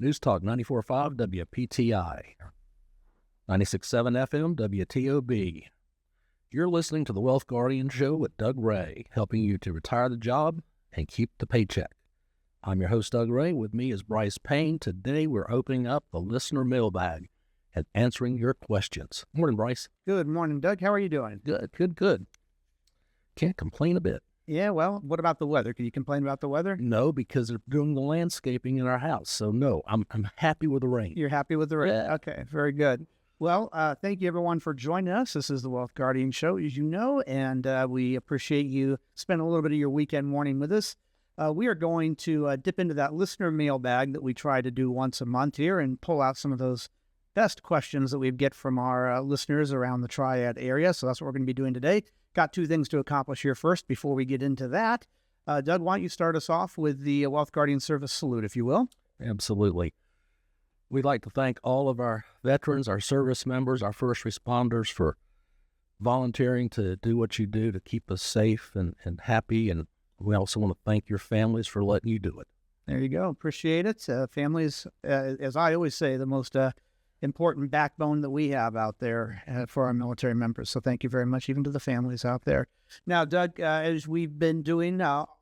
News Talk 94.5 WPTI, 96.7 FM WTOB. You're listening to the Wealth Guardian Show with Doug Ray, helping you to retire the job and keep the paycheck. I'm your host, Doug Ray. With me is Brice Payne. Today, we're opening up the listener mailbag and answering your questions. Morning, Brice. Good morning, Doug. How are you doing? Good. Can't complain a bit. Yeah, well, what about the weather? Can you complain about the weather? No, because they're doing the landscaping in our house. So, no, I'm happy with the rain. You're happy with the rain? Yeah. Okay, very good. Well, thank you, everyone, for joining us. This is the Wealth Guardian Show, as you know, and we appreciate you spending a little bit of your weekend morning with us. We are going to dip into that listener mailbag that we try to do once a month here and pull out some of those best questions that we get from our listeners around the Triad area. So that's what we're going to be doing today. Got two things to accomplish here first before we get into that. Doug, why don't you start us off with the Wealth Guardian Service salute, if you will? Absolutely. We'd like to thank all of our veterans, our service members, our first responders for volunteering to do what you do to keep us safe and happy. And we also want to thank your families for letting you do it. There you go. Appreciate it. Families, as I always say, the most important backbone that we have out there for our military members. So thank you very much, even to the families out there. Now, Doug, as we've been doing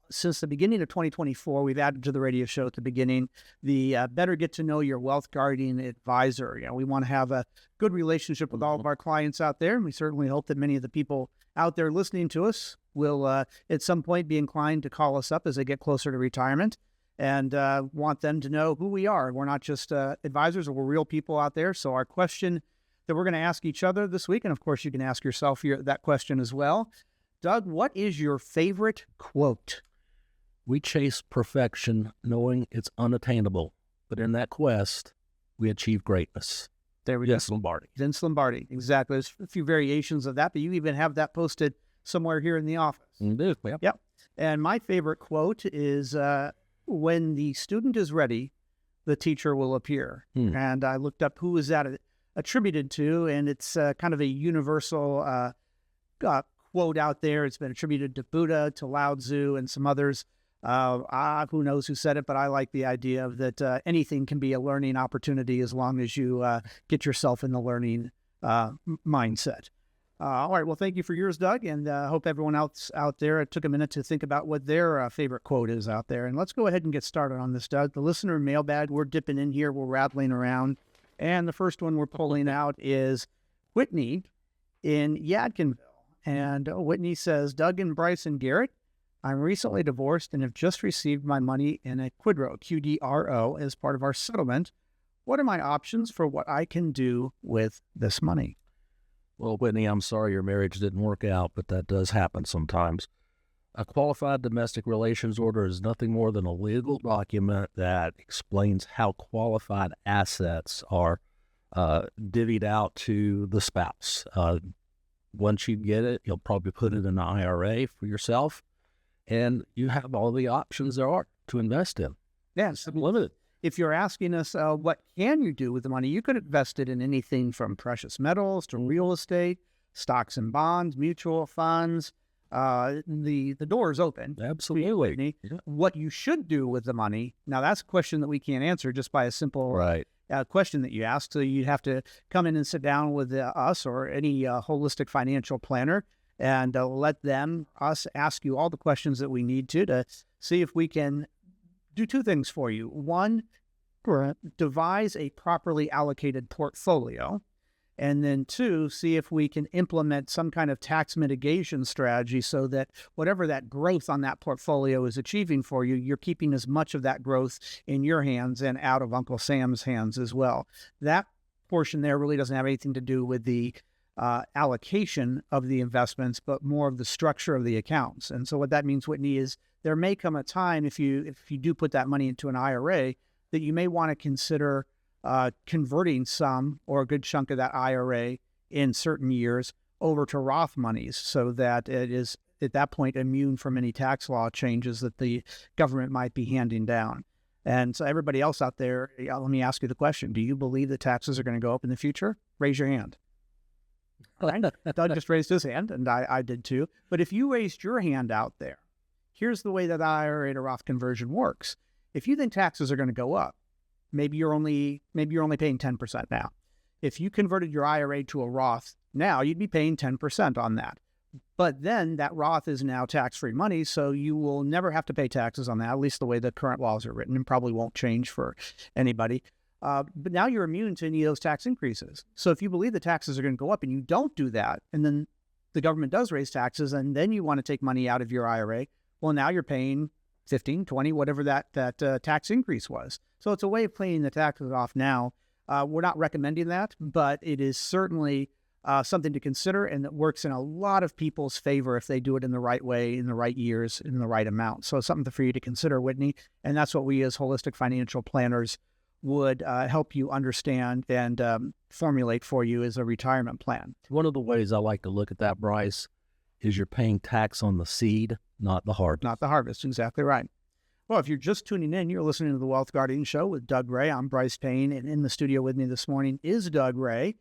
since the beginning of 2024, we've added to the radio show at the beginning the Better Get to Know Your Wealth Guardian Advisor. You know, we want to have a good relationship with all of our clients out there, and we certainly hope that many of the people out there listening to us will at some point be inclined to call us up as they get closer to retirement, and want them to know who we are. We're not just advisors, we're real people out there. So our question that we're going to ask each other this week, and of course you can ask yourself that question as well. Doug, what is your favorite quote? We chase perfection knowing it's unattainable, but in that quest, we achieve greatness. There we go. Vince Lombardi. Vince Lombardi, exactly. There's a few variations of that, but you even have that posted somewhere here in the office. Indeed. Yep. And my favorite quote is, when the student is ready, the teacher will appear. And I looked up who is that attributed to, and it's kind of a universal quote out there. It's been attributed to Buddha, to Lao Tzu, and some others. Who knows who said it, but I like the idea of that anything can be a learning opportunity as long as you get yourself in the learning mindset. All right. Well, thank you for yours, Doug, and hope everyone else out there took a minute to think about what their favorite quote is out there. And let's go ahead and get started on this, Doug. The listener mailbag, we're dipping in here, we're rattling around. And the first one we're pulling out is Whitney in Yadkinville. And Whitney says, Doug and Brice and Garrett, I'm recently divorced and have just received my money in a QDRO, QDRO, as part of our settlement. What are my options for what I can do with this money? Well, Whitney, I'm sorry your marriage didn't work out, but that does happen sometimes. A qualified domestic relations order is nothing more than a legal document that explains how qualified assets are divvied out to the spouse. Once you get it, you'll probably put it in an IRA for yourself, and you have all the options there are to invest in. Yes. Limited. If you're asking us what can you do with the money, you could invest it in anything from precious metals to real estate, stocks and bonds, mutual funds. The door is open. Absolutely. Yeah. What you should do with the money, now that's a question that we can't answer just by a simple question that you ask. So you'd have to come in and sit down with us or any holistic financial planner and let us ask you all the questions that we need to see if we can do two things for you. One, devise a properly allocated portfolio. And then two, see if we can implement some kind of tax mitigation strategy so that whatever that growth on that portfolio is achieving for you, you're keeping as much of that growth in your hands and out of Uncle Sam's hands as well. That portion there really doesn't have anything to do with the allocation of the investments, but more of the structure of the accounts. And so what that means, Whitney, is there may come a time if you do put that money into an IRA that you may want to consider converting some or a good chunk of that IRA in certain years over to Roth monies so that it is at that point immune from any tax law changes that the government might be handing down. And so everybody else out there, let me ask you the question. Do you believe that taxes are going to go up in the future? Raise your hand. Doug just raised his hand, and I did too. But if you raised your hand out there, here's the way that IRA to Roth conversion works. If you think taxes are going to go up, maybe you're only paying 10% now. If you converted your IRA to a Roth now, you'd be paying 10% on that. But then that Roth is now tax-free money, so you will never have to pay taxes on that, at least the way the current laws are written, and probably won't change for anybody. But now you're immune to any of those tax increases. So if you believe the taxes are going to go up and you don't do that, and then the government does raise taxes, and then you want to take money out of your IRA, well, now you're paying 15, 20, whatever that tax increase was. So it's a way of paying the taxes off now. We're not recommending that, but it is certainly something to consider, and that works in a lot of people's favor if they do it in the right way, in the right years, in the right amount. So it's something for you to consider, Whitney, and that's what we as holistic financial planners would help you understand and formulate for you as a retirement plan. One of the ways I like to look at that, Brice, is you're paying tax on the seed, not the harvest. Not the harvest, exactly right. Well, if you're just tuning in, you're listening to the Wealth Guardian Show with Doug Ray. I'm Brice Payne, and in the studio with me this morning is Doug Ray.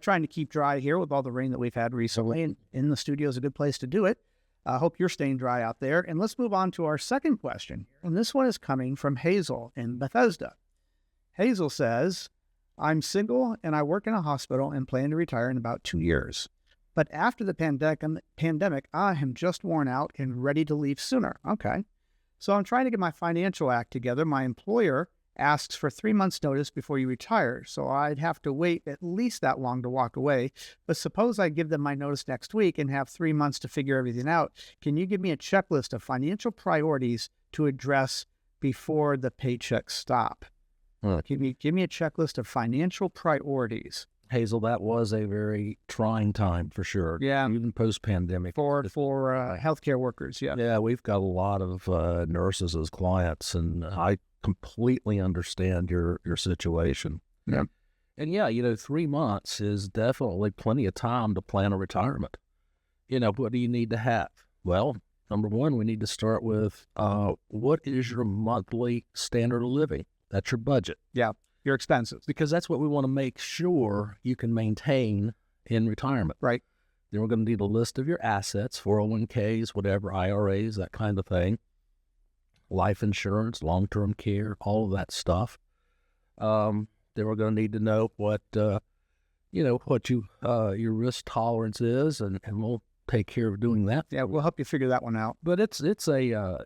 Trying to keep dry here with all the rain that we've had recently, and in the studio is a good place to do it. I hope you're staying dry out there. And let's move on to our second question. And this one is coming from Hazel in Bethesda. Hazel says, I'm single and I work in a hospital and plan to retire in about 2 years. But after the pandemic, I am just worn out and ready to leave sooner. Okay. So I'm trying to get my financial act together. My employer asks for 3 months notice before you retire. So I'd have to wait at least that long to walk away. But suppose I give them my notice next week and have 3 months to figure everything out. Can you give me a checklist of financial priorities to address before the paychecks stop? Give me a checklist of financial priorities. Hazel, that was a very trying time for sure. Yeah. Even post-pandemic. For healthcare workers, yeah. Yeah, we've got a lot of nurses as clients, and I completely understand your situation. Yeah. And 3 months is definitely plenty of time to plan a retirement. What do you need to have? Well, number one, we need to start with what is your monthly standard of living? That's your budget. Yeah, your expenses. Because that's what we want to make sure you can maintain in retirement. Right. Then we're going to need a list of your assets, 401ks, whatever, IRAs, that kind of thing. Life insurance, long-term care, all of that stuff. Then we're going to need to know what your risk tolerance is, and we'll take care of doing that. Yeah, we'll help you figure that one out. But it's a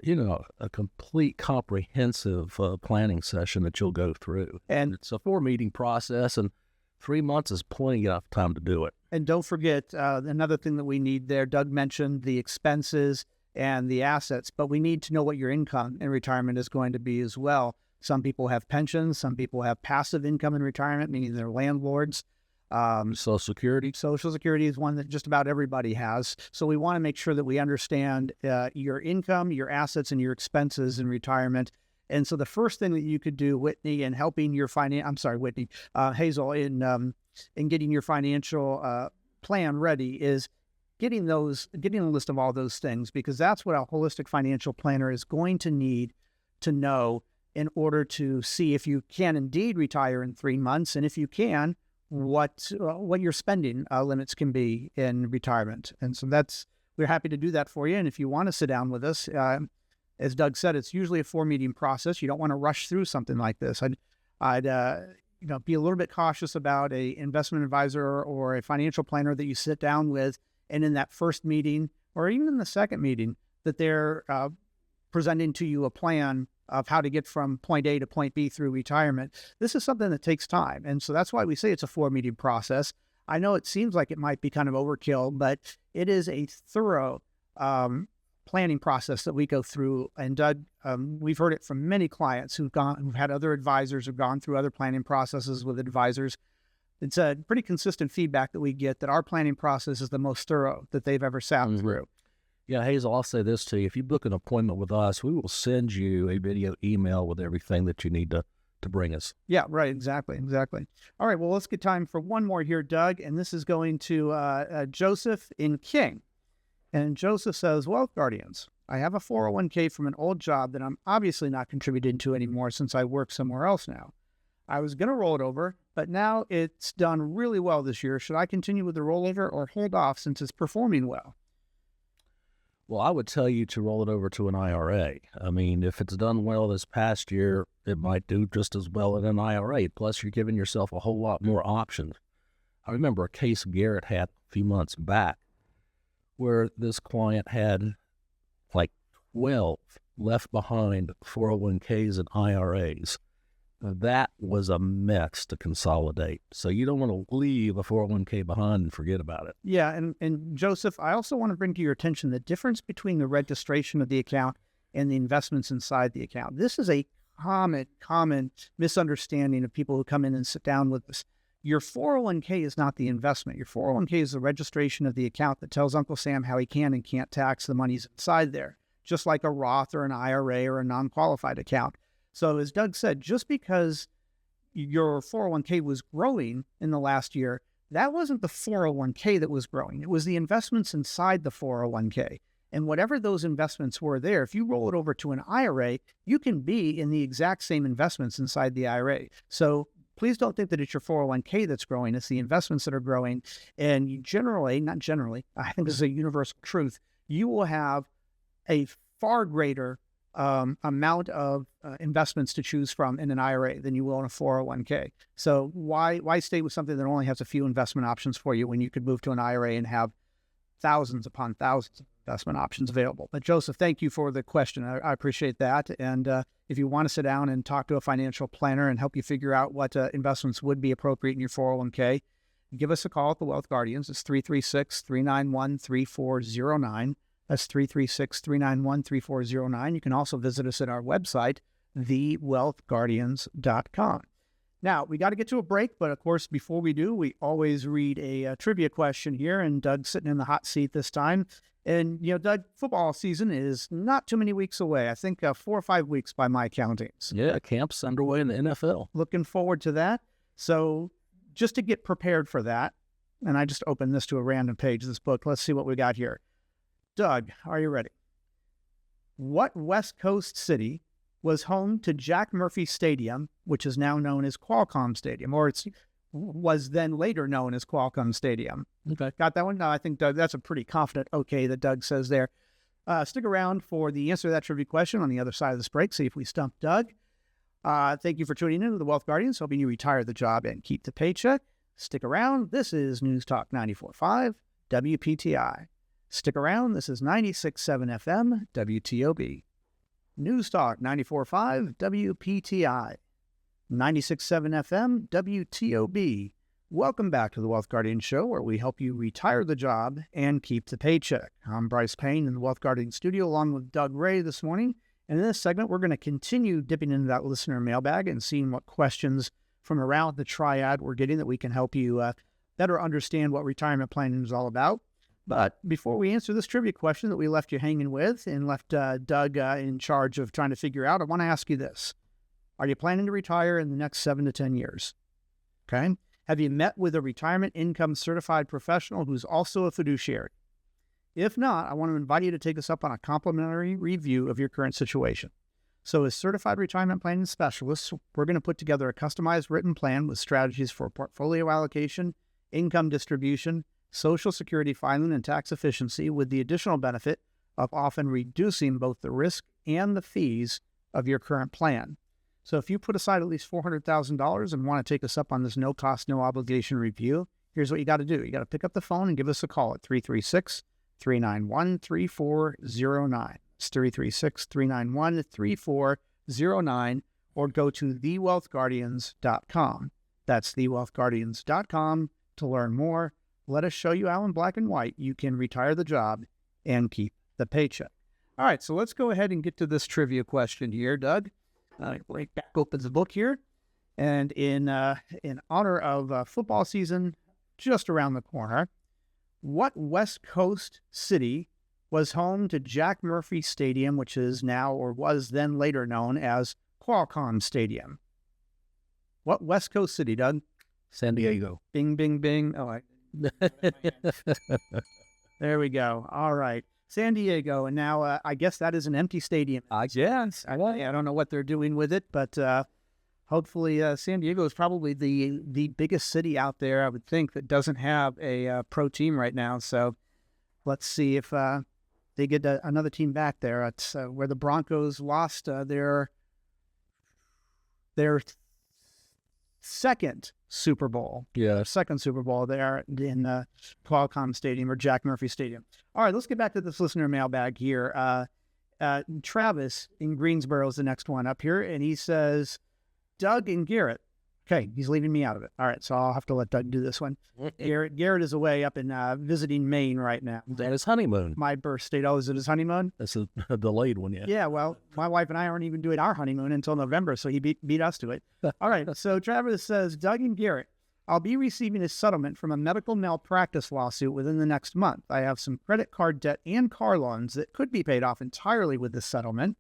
complete comprehensive planning session that you'll go through. And it's a 4-meeting process, and 3 months is plenty enough time to do it. And don't forget, another thing that we need there, Doug mentioned the expenses and the assets, but we need to know what your income in retirement is going to be as well. Some people have pensions, some people have passive income in retirement, meaning they're landlords. Social Security. Social Security is one that just about everybody has. So we want to make sure that we understand your income, your assets, and your expenses in retirement. And so the first thing that you could do, Whitney, in helping your Hazel, in getting your financial plan ready is getting a list of all those things, because that's what a holistic financial planner is going to need to know in order to see if you can indeed retire in 3 months, and if you can, what your spending limits can be in retirement. And so we're happy to do that for you. And if you want to sit down with us, as Doug said, it's usually a 4-meeting process. You don't want to rush through something like this. I'd be a little bit cautious about a investment advisor or a financial planner that you sit down with, and in that first meeting, or even in the second meeting, that they're presenting to you a plan of how to get from point A to point B through retirement. This is something that takes time. And so that's why we say it's a 4-meeting process. I know it seems like it might be kind of overkill, but it is a thorough planning process that we go through. And Doug, we've heard it from many clients who've had other advisors who've gone through other planning processes with advisors. It's a pretty consistent feedback that we get that our planning process is the most thorough that they've ever sat through. Yeah, Hazel, I'll say this to you. If you book an appointment with us, we will send you a video email with everything that you need to bring us. Yeah, right. Exactly. All right. Well, let's get time for one more here, Doug. And this is going to Joseph in King. And Joseph says, Wealth Guardians, I have a 401k from an old job that I'm obviously not contributing to anymore since I work somewhere else now. I was going to roll it over, but now it's done really well this year. Should I continue with the rollover or hold off since it's performing well? Well, I would tell you to roll it over to an IRA. I mean, if it's done well this past year, it might do just as well in an IRA. Plus, you're giving yourself a whole lot more options. I remember a case Garrett had a few months back where this client had like 12 left behind 401ks and IRAs. That was a mess to consolidate. So you don't want to leave a 401k behind and forget about it. Yeah, and Joseph, I also want to bring to your attention the difference between the registration of the account and the investments inside the account. This is a common misunderstanding of people who come in and sit down with us. Your 401k is not the investment. Your 401k is the registration of the account that tells Uncle Sam how he can and can't tax the monies inside there, just like a Roth or an IRA or a non-qualified account. So as Doug said, just because your 401k was growing in the last year, that wasn't the 401k that was growing. It was the investments inside the 401k. And whatever those investments were there, if you roll it over to an IRA, you can be in the exact same investments inside the IRA. So please don't think that it's your 401k that's growing. It's the investments that are growing. And you generally, not generally, I think this is a universal truth, you will have a far greater amount of investments to choose from in an IRA than you will in a 401k. So why stay with something that only has a few investment options for you when you could move to an IRA and have thousands upon thousands of investment options available? But Joseph, thank you for the question. I appreciate that. And if you want to sit down and talk to a financial planner and help you figure out what investments would be appropriate in your 401k, give us a call at the Wealth Guardians. It's 336-391-3409. That's 336-391-3409. You can also visit us at our website, thewealthguardians.com. Now, we got to get to a break, but of course, before we do, we always read a trivia question here, and Doug's sitting in the hot seat this time. And, you know, Doug, football season is not too many weeks away. I think 4 or 5 weeks by my countings. Yeah, camp's underway in the NFL. Looking forward to that. So just to get prepared for that, and I just opened this to a random page of this book. Let's see what we got here. Doug, are you ready? What West Coast city was home to Jack Murphy Stadium, which is now known as Qualcomm Stadium, or it was then later known as Qualcomm Stadium? Okay. Got that one? No, I think, Doug, that's a pretty confident okay that Doug says there. Stick around for the answer to that trivia question on the other side of this break. See if we stump Doug. Thank you for tuning in to the Wealth Guardians, hoping you retire the job and keep the paycheck. Stick around. This is News Talk 94.5 WPTI. Stick around. This is 96.7 FM, WTOB. News Talk 94.5 WPTI. 96.7 FM, WTOB. Welcome back to the Wealth Guardian Show, where we help you retire the job and keep the paycheck. I'm Brice Payne in the Wealth Guardian studio, along with Doug Ray this morning. And in this segment, we're going to continue dipping into that listener mailbag and seeing what questions from around the triad we're getting that we can help you better understand what retirement planning is all about. But before we answer this trivia question that we left you hanging with and left Doug in charge of trying to figure out, I want to ask you this. Are you planning to retire in the next 7 to 10 years? Okay. Have you met with a retirement income certified professional who's also a fiduciary? If not, I want to invite you to take us up on a complimentary review of your current situation. So as certified retirement planning specialists, we're going to put together a customized written plan with strategies for portfolio allocation, income distribution, Social Security filing, and tax efficiency, with the additional benefit of often reducing both the risk and the fees of your current plan. So if you put aside at least $400,000 and want to take us up on this no-cost, no-obligation review, here's what you got to do. You got to pick up the phone and give us a call at 336-391-3409. It's 336-391-3409, or go to thewealthguardians.com. That's thewealthguardians.com to learn more. Let us show you how in black and white you can retire the job and keep the paycheck. All right, so let's go ahead and get to this trivia question here, Doug. Right back opens the book here. And in honor of football season just around the corner, what West Coast city was home to Jack Murphy Stadium, which is now or was then later known as Qualcomm Stadium? What West Coast city, Doug? San Diego. Bing, bing, bing. Oh, there we go. All right. San Diego. And now I guess that is an empty stadium. Yes. I don't know what they're doing with it, but hopefully San Diego is probably the biggest city out there, I would think, that doesn't have a pro team right now. So let's see if they get another team back there. It's where the Broncos lost their second Super Bowl. Yeah. Second Super Bowl there in Qualcomm Stadium or Jack Murphy Stadium. All right, let's get back to this listener mailbag here. Travis in Greensboro is the next one up here, and he says, Doug and Garrett. Okay, he's leaving me out of it. All right, so I'll have to let Doug do this one. Garrett is away up in visiting Maine right now. That is honeymoon. My birth state. Oh, is it his honeymoon? That's a delayed one, yeah. Yeah, well, my wife and I aren't even doing our honeymoon until November, so he beat us to it. All right, so Travis says, Doug and Garrett, I'll be receiving a settlement from a medical malpractice lawsuit within the next month. I have some credit card debt and car loans that could be paid off entirely with this settlement,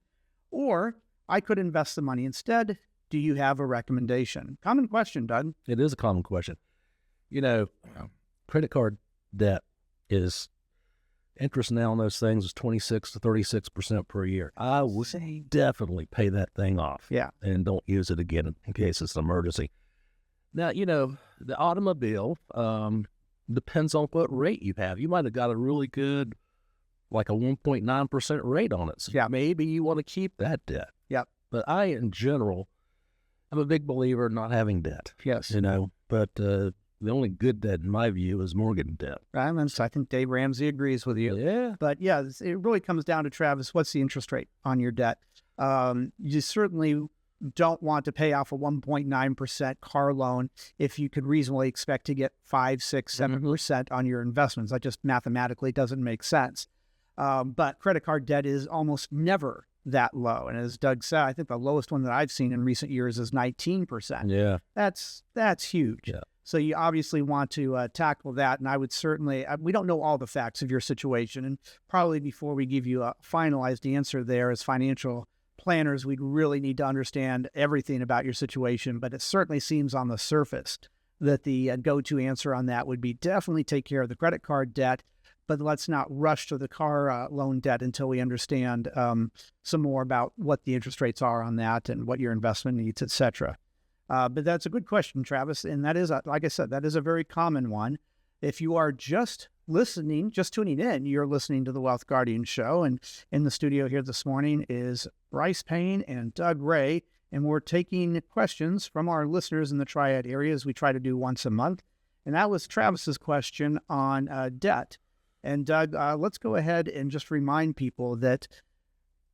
or I could invest the money instead. Do you have a recommendation? Common question, Doug. It is a common question. You know, credit card debt is interest now on those things is 26 to 36% per year. I would definitely pay that thing off. Yeah. And don't use it again in case it's an emergency. Now, you know, the automobile depends on what rate you have. You might have got a really good, like a 1.9% rate on it. So yeah. Maybe you want to keep that debt. Yep. But I, in general, I'm a big believer in not having debt. Yes. You know, but the only good debt, in my view, is mortgage debt. I think Dave Ramsey agrees with you. Yeah. But yeah, it really comes down to, Travis, what's the interest rate on your debt? You certainly don't want to pay off a 1.9% car loan if you could reasonably expect to get 5, 6, 7% on your investments. That just mathematically doesn't make sense. But credit card debt is almost never that low. And as Doug said, I think the lowest one that I've seen in recent years is 19%. Yeah. That's huge. Yeah. So you obviously want to tackle that. And I would certainly, we don't know all the facts of your situation. And probably before we give you a finalized answer there as financial planners, we'd really need to understand everything about your situation. But it certainly seems on the surface that the go-to answer on that would be definitely take care of the credit card debt. But let's not rush to the car loan debt until we understand some more about what the interest rates are on that and what your investment needs, et cetera. But that's a good question, Travis. And that is, like I said, that is a very common one. If you are just listening, just tuning in, you're listening to the Wealth Guardian Show. And in the studio here this morning is Brice Payne and Doug Ray. And we're taking questions from our listeners in the Triad area, as we try to do once a month. And that was Travis's question on debt. And Doug, let's go ahead and just remind people that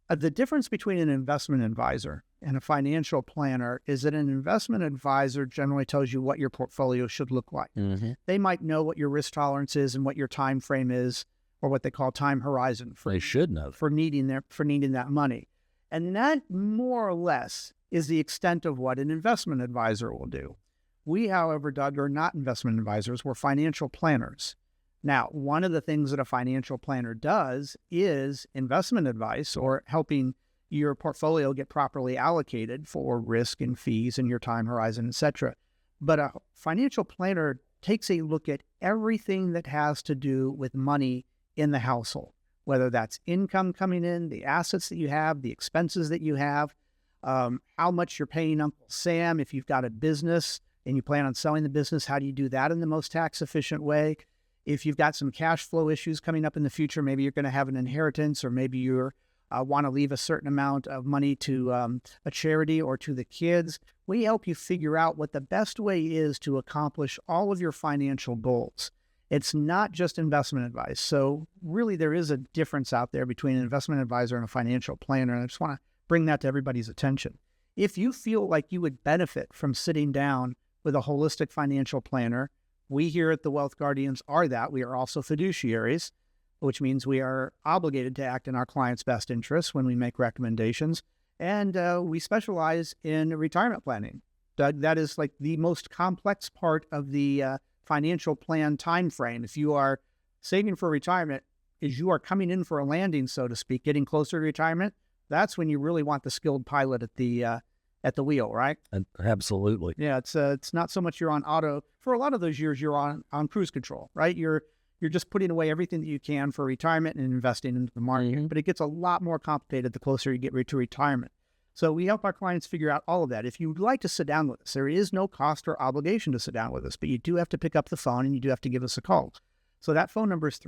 the difference between an investment advisor and a financial planner is that an investment advisor generally tells you what your portfolio should look like. Mm-hmm. They might know what your risk tolerance is and what your time frame is, or what they call time horizon. They should know for needing that money. And that more or less is the extent of what an investment advisor will do. We, however, Doug, are not investment advisors. We're financial planners. Now, one of the things that a financial planner does is investment advice, or helping your portfolio get properly allocated for risk and fees and your time horizon, et cetera. But a financial planner takes a look at everything that has to do with money in the household, whether that's income coming in, the assets that you have, the expenses that you have, how much you're paying Uncle Sam if you've got a business and you plan on selling the business. How do you do that in the most tax efficient way? If you've got some cash flow issues coming up in the future, maybe you're going to have an inheritance, or maybe you want to leave a certain amount of money to a charity or to the kids. We help you figure out what the best way is to accomplish all of your financial goals. It's not just investment advice. So really there is a difference out there between an investment advisor and a financial planner. And I just want to bring that to everybody's attention. If you feel like you would benefit from sitting down with a holistic financial planner, we here at the Wealth Guardians are that. We are also fiduciaries, which means we are obligated to act in our clients' best interests when we make recommendations. And we specialize in retirement planning. Doug, that is like the most complex part of the financial plan time frame. If you are saving for retirement, as you are coming in for a landing, so to speak, getting closer to retirement, that's when you really want the skilled pilot at the wheel, right? Absolutely. Yeah, it's not so much you're on auto. For a lot of those years, you're on cruise control, right? You're just putting away everything that you can for retirement and investing into the market. Mm-hmm. But it gets a lot more complicated the closer you get to retirement. So we help our clients figure out all of that. If you'd like to sit down with us, there is no cost or obligation to sit down with us, but you do have to pick up the phone and you do have to give us a call. So that phone number is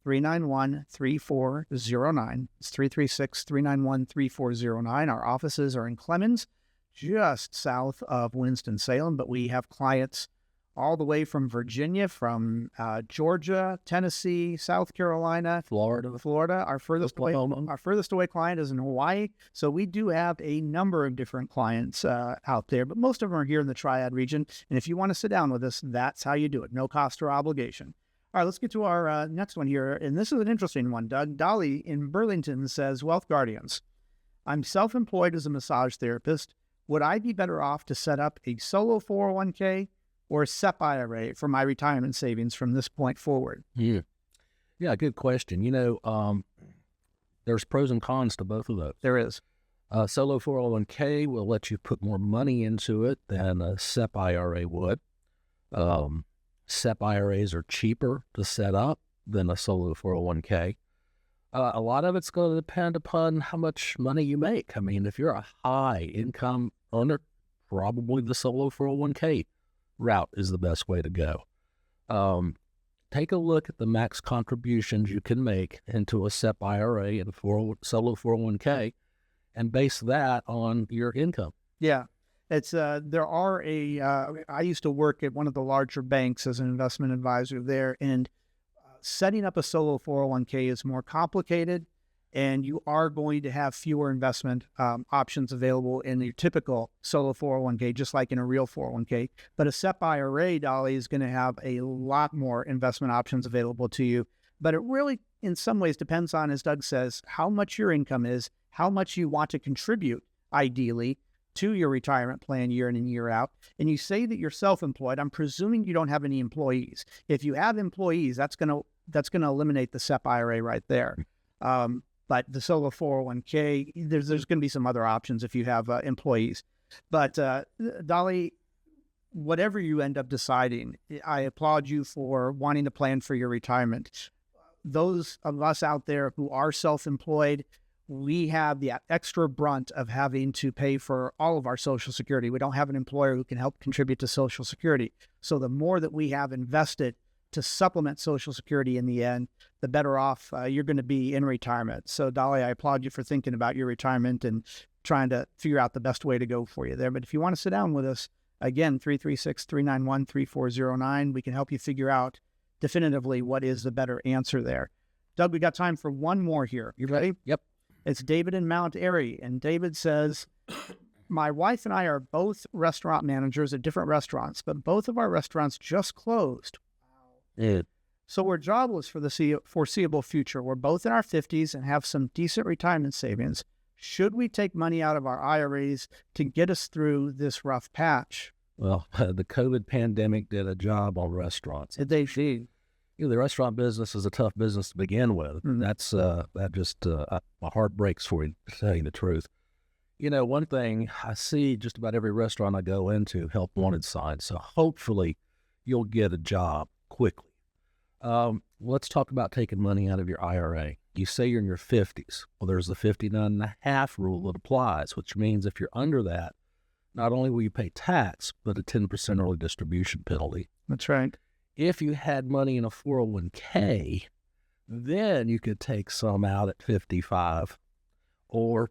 336-391-3409. It's 336-391-3409. Our offices are in Clemens, just south of Winston-Salem, but we have clients all the way from Virginia, from Georgia, Tennessee, South Carolina, Florida. Our furthest away client is in Hawaii. So we do have a number of different clients out there, but most of them are here in the Triad region. And if you want to sit down with us, that's how you do it. No cost or obligation. All right, let's get to our next one here. And this is an interesting one, Doug. Dolly in Burlington says, Wealth Guardians, I'm self-employed as a massage therapist. Would I be better off to set up a solo 401k or a SEP IRA for my retirement savings from this point forward? Yeah, good question. There's pros and cons to both of those. There is. Solo 401k will let you put more money into it than a SEP IRA would. SEP IRAs are cheaper to set up than a solo 401k. A lot of it's going to depend upon how much money you make. I mean, if you're a high income earner, probably the solo 401k route is the best way to go. Take a look at the max contributions you can make into a SEP IRA and solo 401k and base that on your income. Yeah. It's I used to work at one of the larger banks as an investment advisor there, and setting up a solo 401k is more complicated, and you are going to have fewer investment options available in your typical solo 401k, just like in a real 401k. But a SEP IRA, Dolly, is going to have a lot more investment options available to you. But it really, in some ways, depends on, as Doug says, how much your income is, how much you want to contribute, ideally, to your retirement plan year in and year out. And you say that you're self-employed. I'm presuming you don't have any employees. If you have employees, that's going to eliminate the SEP IRA right there. But the solo 401k, there's going to be some other options if you have employees. But Dolly, whatever you end up deciding, I applaud you for wanting to plan for your retirement. Those of us out there who are self-employed, we have the extra brunt of having to pay for all of our Social Security. We don't have an employer who can help contribute to Social Security. So the more that we have invested to supplement Social Security in the end, the better off you're going to be in retirement. So Dolly, I applaud you for thinking about your retirement and trying to figure out the best way to go for you there. But if you want to sit down with us, again, 336-391-3409, we can help you figure out definitively what is the better answer there. Doug, we got time for one more here. You ready? Yep. It's David in Mount Airy, and David says, my wife and I are both restaurant managers at different restaurants, but both of our restaurants just closed. Yeah. So we're jobless for the foreseeable future. We're both in our 50s and have some decent retirement savings. Should we take money out of our IRAs to get us through this rough patch? Well, the COVID pandemic did a job on restaurants. They did. The restaurant business is a tough business to begin with. Mm-hmm. That's my heart breaks for you, to tell you the truth. One thing I see just about every restaurant I go into, help wanted signs. So hopefully you'll get a job quickly. Let's talk about taking money out of your IRA. You say you're in your 50s. Well, there's the 59.5 rule that applies, which means if you're under that, not only will you pay tax, but a 10% early distribution penalty. That's right. If you had money in a 401k, then you could take some out at 55, or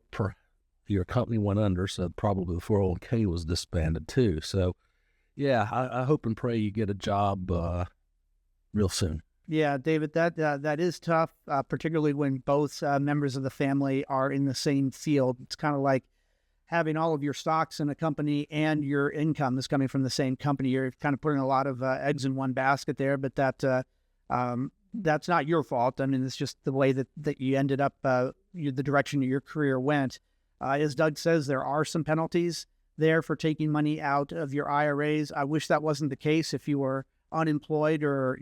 your company went under, so probably the 401k was disbanded too. So, yeah, I hope and pray you get a job real soon. Yeah, David, that is tough, particularly when both members of the family are in the same field. It's kind of like having all of your stocks in a company and your income is coming from the same company. You're kind of putting a lot of eggs in one basket there, but that's not your fault. I mean, it's just the way that you ended up, the direction your career went. As Doug says, there are some penalties there for taking money out of your IRAs. I wish that wasn't the case if you were unemployed or,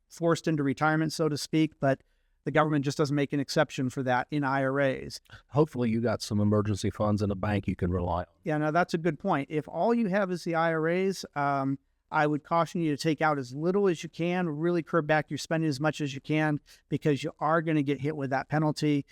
forced into retirement, so to speak, but the government just doesn't make an exception for that in IRAs. Hopefully you got some emergency funds in a bank you can rely on. Yeah, no, that's a good point. If all you have is the IRAs, I would caution you to take out as little as you can, really curb back your spending as much as you can, because you are going to get hit with that penalty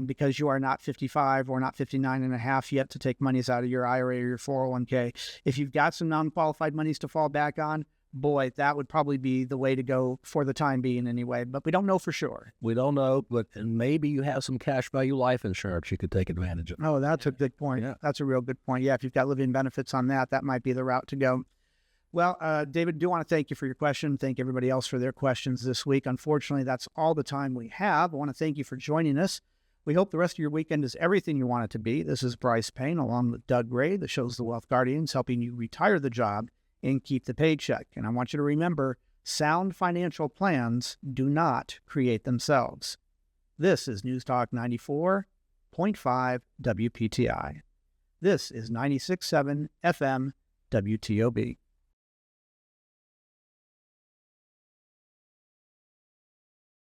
because you are not 55 or not 59 and a half yet to take monies out of your IRA or your 401k. If you've got some non-qualified monies to fall back on, boy, that would probably be the way to go for the time being anyway. But we don't know for sure. We don't know, but and maybe you have some cash value life insurance you could take advantage of. Oh, that's a good point. Yeah. That's a real good point. Yeah, if you've got living benefits on that, that might be the route to go. Well, David, do want to thank you for your question. Thank everybody else for their questions this week. Unfortunately, that's all the time we have. I want to thank you for joining us. We hope the rest of your weekend is everything you want it to be. This is Brice Payne along with Doug Ray, the show's The Wealth Guardians, helping you retire the job and keep the paycheck. And I want you to remember, sound financial plans do not create themselves. This is News Talk 94.5 WPTI. This is 96.7 FM WTOB.